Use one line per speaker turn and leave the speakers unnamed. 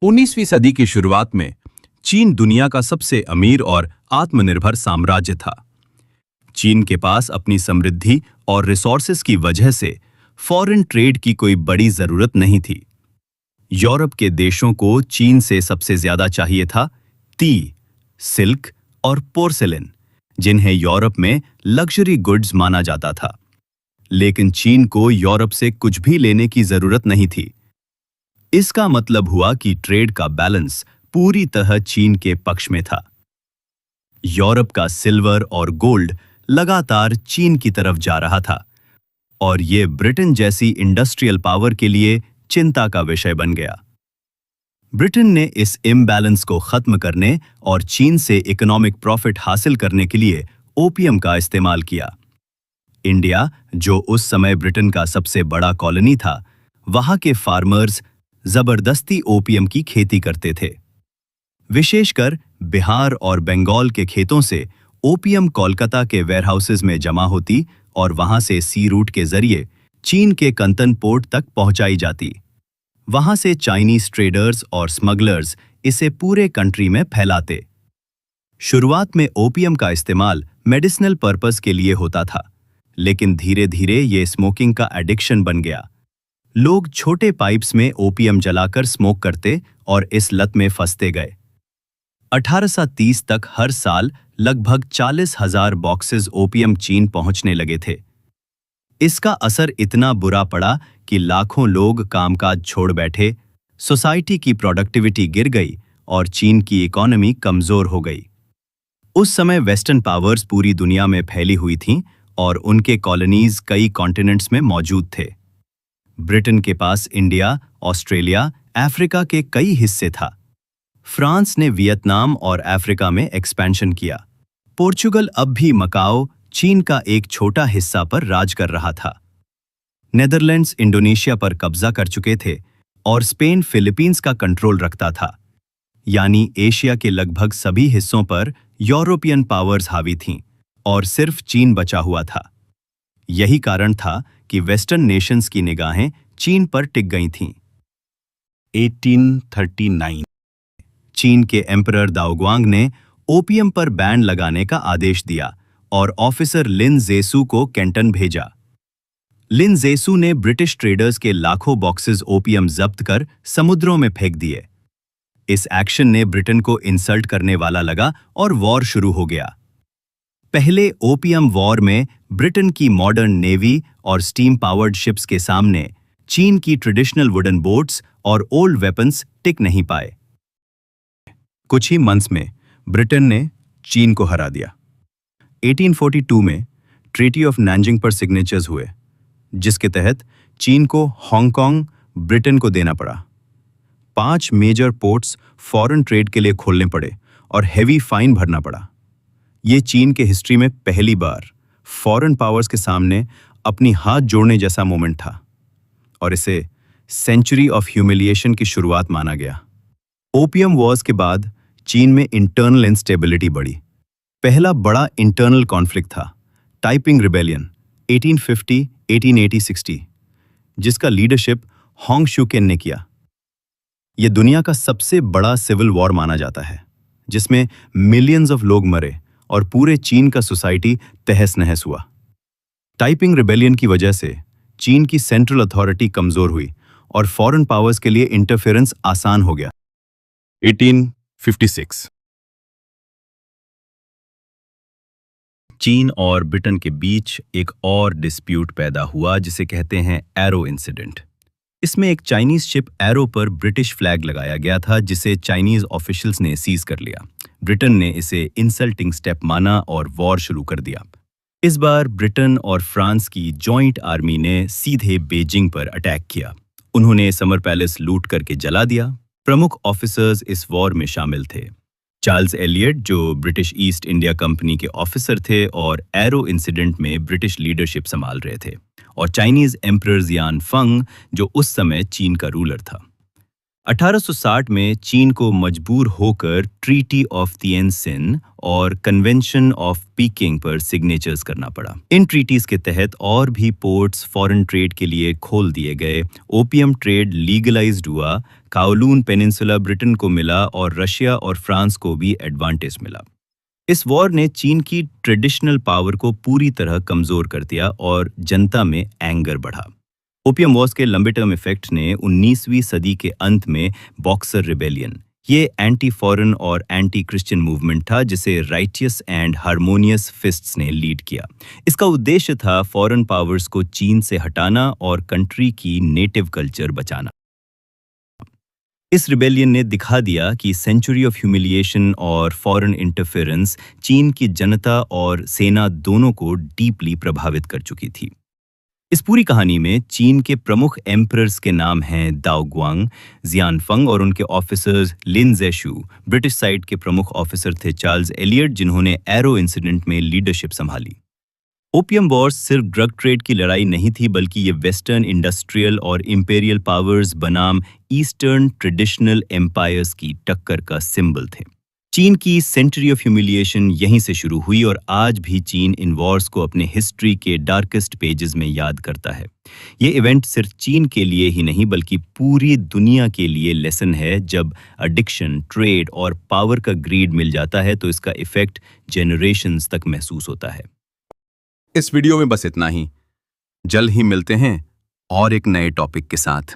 19वीं सदी की शुरुआत में चीन दुनिया का सबसे अमीर और आत्मनिर्भर साम्राज्य था। चीन के पास अपनी समृद्धि और रिसोर्सेज की वजह से फॉरेन ट्रेड की कोई बड़ी जरूरत नहीं थी। यूरोप के देशों को चीन से सबसे ज्यादा चाहिए था टी, सिल्क और पोर्सेलिन, जिन्हें यूरोप में लग्जरी गुड्स माना जाता था। लेकिन चीन को यूरोप से कुछ भी लेने की जरूरत नहीं थी। इसका मतलब हुआ कि ट्रेड का बैलेंस पूरी तरह चीन के पक्ष में था। यूरोप का सिल्वर और गोल्ड लगातार चीन की तरफ जा रहा था और ये ब्रिटेन जैसी इंडस्ट्रियल पावर के लिए चिंता का विषय बन गया। ब्रिटेन ने इस इम्बैलेंस को खत्म करने और चीन से इकोनॉमिक प्रॉफिट हासिल करने के लिए ओपियम का इस्तेमाल किया। इंडिया, जो उस समय ब्रिटेन का सबसे बड़ा कॉलोनी था, वहां के फार्मर्स जबरदस्ती ओपियम की खेती करते थे। विशेषकर बिहार और बंगाल के खेतों से ओपियम कोलकाता के वेयरहाउसेज में जमा होती और वहां से सी रूट के जरिए चीन के कंतन पोर्ट तक पहुंचाई जाती। वहां से चाइनीज ट्रेडर्स और स्मगलर्स इसे पूरे कंट्री में फैलाते। शुरुआत में ओपियम का इस्तेमाल मेडिसिनल पर्पस के लिए होता था, लेकिन धीरे धीरे ये स्मोकिंग का एडिक्शन बन गया। लोग छोटे पाइप्स में ओपियम जलाकर स्मोक करते और इस लत में फंसते गए। 1830 तक हर साल लगभग 40,000 बॉक्सेस ओपियम चीन पहुंचने लगे थे। इसका असर इतना बुरा पड़ा कि लाखों लोग कामकाज छोड़ बैठे, सोसाइटी की प्रोडक्टिविटी गिर गई और चीन की इकोनॉमी कमजोर हो गई। उस समय वेस्टर्न पावर्स पूरी दुनिया में फैली हुई थीं और उनके कॉलोनीज कई कॉन्टिनेंट्स में मौजूद थे। ब्रिटेन के पास इंडिया, ऑस्ट्रेलिया, अफ्रीका के कई हिस्से था। फ्रांस ने वियतनाम और अफ्रीका में एक्सपेंशन किया। पोर्चुगल अब भी मकाओ, चीन का एक छोटा हिस्सा पर राज कर रहा था। नेदरलैंड्स इंडोनेशिया पर कब्जा कर चुके थे और स्पेन फिलीपींस का कंट्रोल रखता था। यानी एशिया के लगभग सभी हिस्सों पर यूरोपियन पावर्स हावी थीं और सिर्फ चीन बचा हुआ था। यही कारण था कि वेस्टर्न नेशंस की निगाहें चीन पर टिक गई थीं। 1839 चीन के एम्परर दाओग्वांग ने ओपियम पर बैन लगाने का आदेश दिया और ऑफिसर लिन जेसू को कैंटन भेजा। लिन जेसू ने ब्रिटिश ट्रेडर्स के लाखों बॉक्सेस ओपियम जब्त कर समुद्रों में फेंक दिए। इस एक्शन ने ब्रिटेन को इंसल्ट करने वाला लगा और वॉर शुरू हो गया। पहले ओपियम वॉर में ब्रिटेन की मॉडर्न नेवी और स्टीम पावर्ड शिप्स के सामने चीन की ट्रेडिशनल वुडन बोट्स और ओल्ड वेपन्स टिक नहीं पाए। कुछ ही मंथ्स में ब्रिटेन ने चीन को हरा दिया। 1842 में ट्रीटी ऑफ नैनजिंग पर सिग्नेचर्स हुए, जिसके तहत चीन को हांगकांग ब्रिटेन को देना पड़ा। 5 मेजर पोर्ट्स फॉरेन ट्रेड के लिए खोलने पड़े और हेवी फाइन भरना पड़ा। ये चीन के हिस्ट्री में पहली बार फॉरेन पावर्स के सामने अपनी हाथ जोड़ने जैसा मोमेंट था और इसे सेंचुरी ऑफ ह्यूमिलिएशन की शुरुआत माना गया। ओपियम वॉर्स के बाद चीन में इंटरनल इंस्टेबिलिटी बढ़ी। पहला बड़ा इंटरनल कॉन्फ्लिक्ट था ताइपिंग रिबेलियन 1850, 1880, 60, जिसका लीडरशिप होंग शुकेन ने किया। यह दुनिया का सबसे बड़ा सिविल वॉर माना जाता है, जिसमें मिलियंस ऑफ लोग मरे और पूरे चीन का सोसाइटी तहस नहस हुआ। ताइपिंग रिबेलियन की वजह से चीन की सेंट्रल अथॉरिटी कमजोर हुई और फॉरेन पावर्स के लिए इंटरफेरेंस आसान हो गया। 1856 चीन और ब्रिटेन के बीच एक और डिस्प्यूट पैदा हुआ, जिसे कहते हैं एरो इंसिडेंट। इसमें एक चाइनीज शिप एरो पर ब्रिटिश फ्लैग लगाया गया था, जिसे चाइनीज ऑफिशियल्स ने सीज कर लिया। ब्रिटेन ने इसे इंसल्टिंग स्टेप माना और वॉर शुरू कर दिया। इस बार ब्रिटेन और फ्रांस की जॉइंट आर्मी ने सीधे बीजिंग पर अटैक किया। उन्होंने समर पैलेस लूट करके जला दिया। प्रमुख ऑफिसर्स इस वॉर में शामिल थे। चार्ल्स एलियट, जो ब्रिटिश ईस्ट इंडिया कंपनी के ऑफिसर थे और एरो इंसिडेंट में ब्रिटिश लीडरशिप संभाल रहे थे, और चाइनीज एम्परर जियान फंग, जो उस समय चीन का रूलर था। 1860 में चीन को मजबूर होकर ट्रीटी ऑफ तिएनजिन और कन्वेंशन ऑफ पीकिंग पर सिग्नेचर्स करना पड़ा। इन ट्रीटीज के तहत और भी पोर्ट्स फॉरेन ट्रेड के लिए खोल दिए गए, ओपियम ट्रेड लीगलाइज्ड हुआ, काओलून पेनिनसुला ब्रिटेन को मिला और रशिया और फ्रांस को भी एडवांटेज मिला। इस वॉर ने चीन की ट्रेडिशनल पावर को पूरी तरह कमजोर कर दिया और जनता में एंगर बढ़ा। ओपियम वॉर्स के लंबे टर्म इफेक्ट ने 19वीं सदी के अंत में बॉक्सर रिबेलियन, ये एंटी फॉरेन और एंटी क्रिश्चियन मूवमेंट था जिसे राइटियस एंड हार्मोनियस फिस्ट्स ने लीड किया। इसका उद्देश्य था फॉरेन पावर्स को चीन से हटाना और कंट्री की नेटिव कल्चर बचाना। इस रिबेलियन ने दिखा दिया कि सेंचुरी ऑफ ह्यूमिलिएशन और फॉरेन इंटरफेरेंस चीन की जनता और सेना दोनों को डीपली प्रभावित कर चुकी थी। इस पूरी कहानी में चीन के प्रमुख एम्परर्स के नाम हैं दाओ ग्वांग, जियानफंग और उनके ऑफिसर्स लिन ज़ेशु। ब्रिटिश साइड के प्रमुख ऑफिसर थे चार्ल्स एलियट, जिन्होंने एरो इंसिडेंट में लीडरशिप संभाली। ओपियम वॉर्स सिर्फ ड्रग ट्रेड की लड़ाई नहीं थी, बल्कि ये वेस्टर्न इंडस्ट्रियल और इंपेरियल पावर्स बनाम ईस्टर्न ट्रेडिशनल एम्पायर्स की टक्कर का सिंबल थे। चीन की सेंचुरी ऑफ ह्यूमिलिएशन यहीं से शुरू हुई और आज भी चीन इन वॉर्स को अपने हिस्ट्री के डार्केस्ट पेजेस में याद करता है। ये इवेंट सिर्फ चीन के लिए ही नहीं बल्कि पूरी दुनिया के लिए लेसन है। जब एडिक्शन, ट्रेड और पावर का ग्रीड मिल जाता है तो इसका इफेक्ट जेनरेशंस तक महसूस होता है।
इस वीडियो में बस इतना ही। जल्द ही मिलते हैं और एक नए टॉपिक के साथ।